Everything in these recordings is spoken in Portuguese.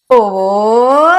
Olá,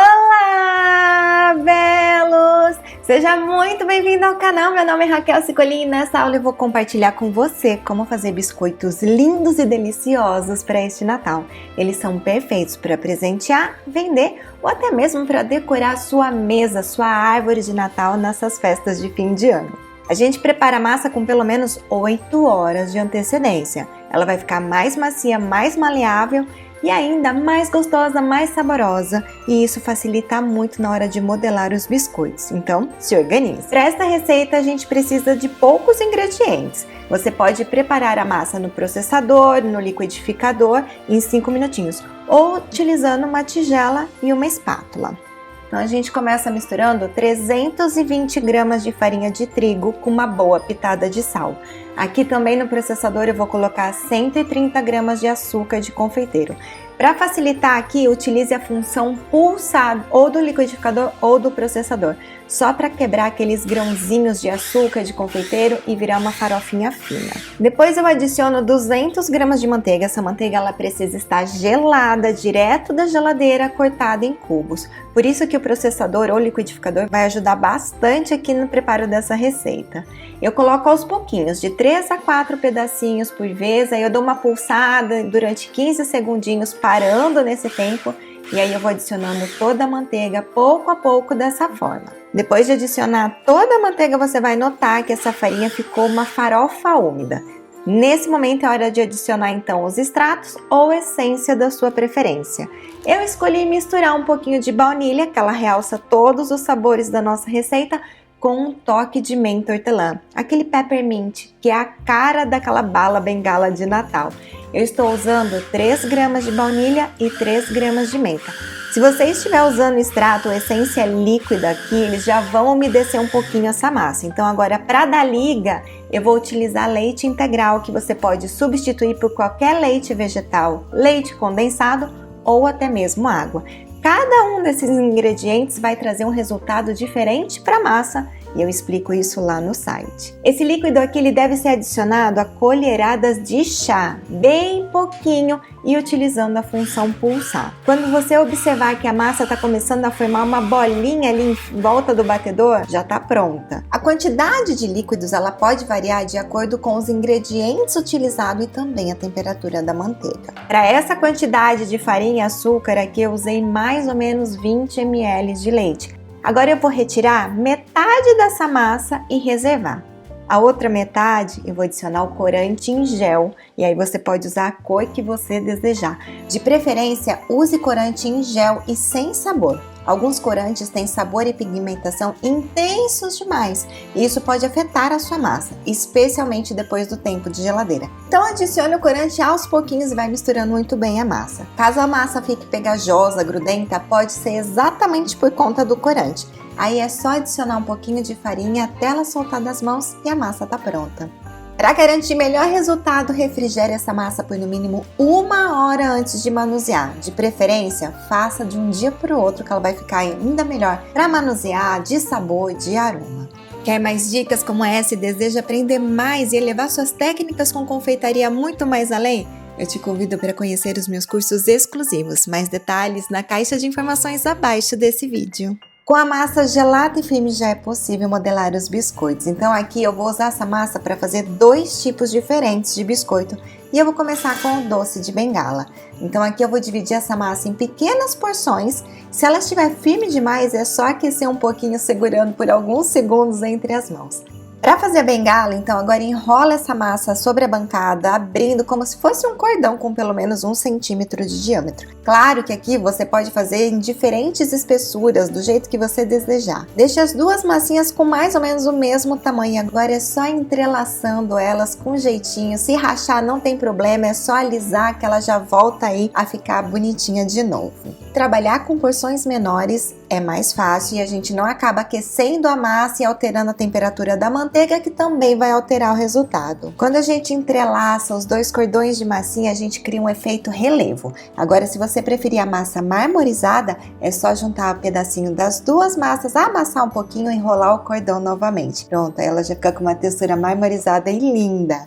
belos! Seja muito bem-vindo ao canal. Meu nome é Raquel Cicolin e nessa aula eu vou compartilhar com você como fazer biscoitos lindos e deliciosos para este Natal. Eles são perfeitos para presentear, vender ou até mesmo para decorar sua mesa, sua árvore de Natal nessas festas de fim de ano. A gente prepara a massa com pelo menos 8 horas de antecedência. Ela vai ficar mais macia, mais maleável e ainda mais gostosa, mais saborosa, e isso facilita muito na hora de modelar os biscoitos. Então, se organize! Para esta receita a gente precisa de poucos ingredientes. Você pode preparar a massa no processador, no liquidificador em 5 minutinhos, ou utilizando uma tigela e uma espátula. Então a gente começa misturando 320 gramas de farinha de trigo com uma boa pitada de sal. Aqui também no processador eu vou colocar 130 gramas de açúcar de confeiteiro. Para facilitar aqui, utilize a função pulsar ou do liquidificador ou do processador, só para quebrar aqueles grãozinhos de açúcar de confeiteiro e virar uma farofinha fina. Depois eu adiciono 200 gramas de manteiga. Essa manteiga ela precisa estar gelada, direto da geladeira, cortada em cubos. Por isso que o processador ou liquidificador vai ajudar bastante aqui no preparo dessa receita. Eu coloco aos pouquinhos, de 3 a 4 pedacinhos por vez, aí eu dou uma pulsada durante 15 segundinhos, parando nesse tempo, e aí eu vou adicionando toda a manteiga pouco a pouco dessa forma. Depois de adicionar toda a manteiga, você vai notar que essa farinha ficou uma farofa úmida. Nesse momento é hora de adicionar então os extratos ou essência da sua preferência. Eu escolhi misturar um pouquinho de baunilha, que ela realça todos os sabores da nossa receita, com um toque de menta hortelã, aquele peppermint, que é a cara daquela bala bengala de Natal. Eu estou usando 3 gramas de baunilha e 3 gramas de menta. Se você estiver usando extrato ou essência líquida aqui, eles já vão umedecer um pouquinho essa massa. Então agora, para dar liga, eu vou utilizar leite integral, que você pode substituir por qualquer leite vegetal, leite condensado ou até mesmo água. Cada um desses ingredientes vai trazer um resultado diferente para a massa e eu explico isso lá no site. Esse líquido aqui ele deve ser adicionado a colheradas de chá, bem pouquinho e utilizando a função pulsar. Quando você observar que a massa está começando a formar uma bolinha ali em volta do batedor, já está pronta. A quantidade de líquidos ela pode variar de acordo com os ingredientes utilizados e também a temperatura da manteiga. Para essa quantidade de farinha e açúcar aqui eu usei mais ou menos 20 ml de leite. Agora eu vou retirar metade dessa massa e reservar. A outra metade eu vou adicionar o corante em gel e aí você pode usar a cor que você desejar. De preferência, use corante em gel e sem sabor. Alguns corantes têm sabor e pigmentação intensos demais e isso pode afetar a sua massa, especialmente depois do tempo de geladeira. Então adicione o corante aos pouquinhos e vai misturando muito bem a massa. Caso a massa fique pegajosa, grudenta, pode ser exatamente por conta do corante. Aí é só adicionar um pouquinho de farinha até ela soltar das mãos e a massa está pronta. Para garantir melhor resultado, refrigere essa massa por no mínimo 1 hora antes de manusear. De preferência, faça de um dia para o outro que ela vai ficar ainda melhor para manusear, de sabor, de aroma. Quer mais dicas como essa e deseja aprender mais e elevar suas técnicas com confeitaria muito mais além? Eu te convido para conhecer os meus cursos exclusivos. Mais detalhes na caixa de informações abaixo desse vídeo. Com a massa gelada e firme já é possível modelar os biscoitos. Então aqui eu vou usar essa massa para fazer 2 tipos diferentes de biscoito. E eu vou começar com o doce de bengala. Então aqui eu vou dividir essa massa em pequenas porções. Se ela estiver firme demais, é só aquecer um pouquinho segurando por alguns segundos entre as mãos. Para fazer a bengala, então agora enrola essa massa sobre a bancada, abrindo como se fosse um cordão com pelo menos 1 centímetro de diâmetro. Claro que aqui você pode fazer em diferentes espessuras, do jeito que você desejar. Deixe as 2 massinhas com mais ou menos o mesmo tamanho, agora é só entrelaçando elas com jeitinho. Se rachar não tem problema, é só alisar que ela já volta aí a ficar bonitinha de novo. Trabalhar com porções menores é mais fácil e a gente não acaba aquecendo a massa e alterando a temperatura da manteiga, que também vai alterar o resultado. Quando a gente entrelaça os 2 cordões de massinha, a gente cria um efeito relevo. Agora, se você preferir a massa marmorizada, é só juntar um pedacinho das 2 massas, amassar um pouquinho e enrolar o cordão novamente. Pronto, ela já fica com uma textura marmorizada e linda.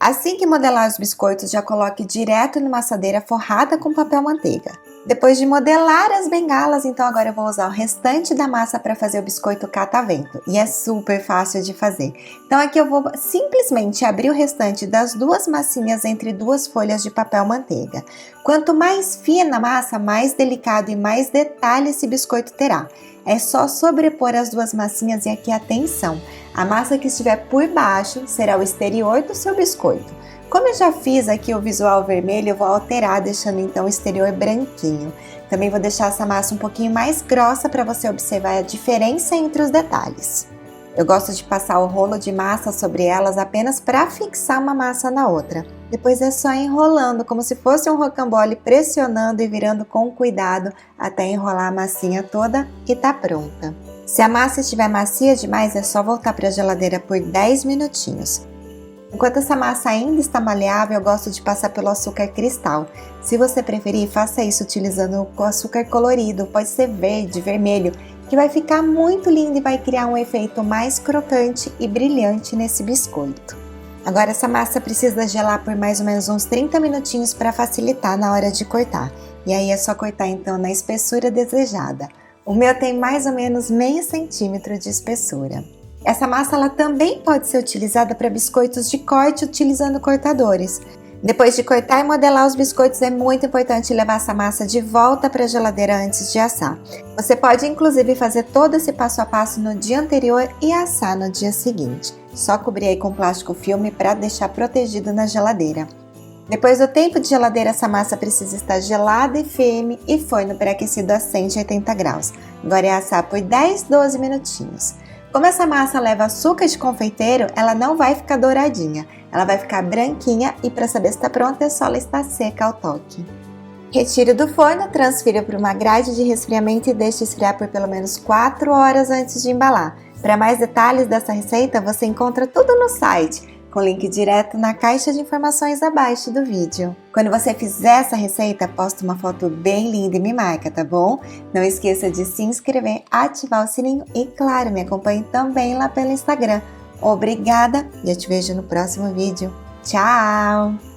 Assim que modelar os biscoitos, já coloque direto numa assadeira forrada com papel manteiga. Depois de modelar as bengalas, então agora eu vou usar o restante da massa para fazer o biscoito catavento. E é super fácil de fazer. Então aqui eu vou simplesmente abrir o restante das duas massinhas entre duas folhas de papel manteiga. Quanto mais fina a massa, mais delicado e mais detalhe esse biscoito terá. É só sobrepor as duas massinhas e aqui atenção, a massa que estiver por baixo será o exterior do seu biscoito. Como eu já fiz aqui o visual vermelho, eu vou alterar deixando então o exterior branquinho. Também vou deixar essa massa um pouquinho mais grossa para você observar a diferença entre os detalhes. Eu gosto de passar o rolo de massa sobre elas apenas para fixar uma massa na outra. Depois é só enrolando, como se fosse um rocambole, pressionando e virando com cuidado até enrolar a massinha toda e tá pronta. Se a massa estiver macia demais, é só voltar para a geladeira por 10 minutinhos. Enquanto essa massa ainda está maleável, eu gosto de passar pelo açúcar cristal. Se você preferir, faça isso utilizando o açúcar colorido, pode ser verde, vermelho, que vai ficar muito lindo e vai criar um efeito mais crocante e brilhante nesse biscoito. Agora essa massa precisa gelar por mais ou menos uns 30 minutinhos para facilitar na hora de cortar. E aí é só cortar então na espessura desejada. O meu tem mais ou menos meio centímetro de espessura. Essa massa ela também pode ser utilizada para biscoitos de corte utilizando cortadores. Depois de cortar e modelar os biscoitos, é muito importante levar essa massa de volta para a geladeira antes de assar. Você pode inclusive fazer todo esse passo a passo no dia anterior e assar no dia seguinte. Só cobrir aí com plástico filme para deixar protegido na geladeira. Depois do tempo de geladeira, essa massa precisa estar gelada e firme e forno pré-aquecido a 180 graus. Agora é assar por 10-12 minutinhos. Como essa massa leva açúcar de confeiteiro, ela não vai ficar douradinha. Ela vai ficar branquinha e para saber se está pronta é só ela estar seca ao toque. Retire do forno, transfira para uma grade de resfriamento e deixe esfriar por pelo menos 4 horas antes de embalar. Para mais detalhes dessa receita, você encontra tudo no site, com link direto na caixa de informações abaixo do vídeo. Quando você fizer essa receita, posta uma foto bem linda e me marca, tá bom? Não esqueça de se inscrever, ativar o sininho e, claro, me acompanhe também lá pelo Instagram. Obrigada e eu te vejo no próximo vídeo. Tchau!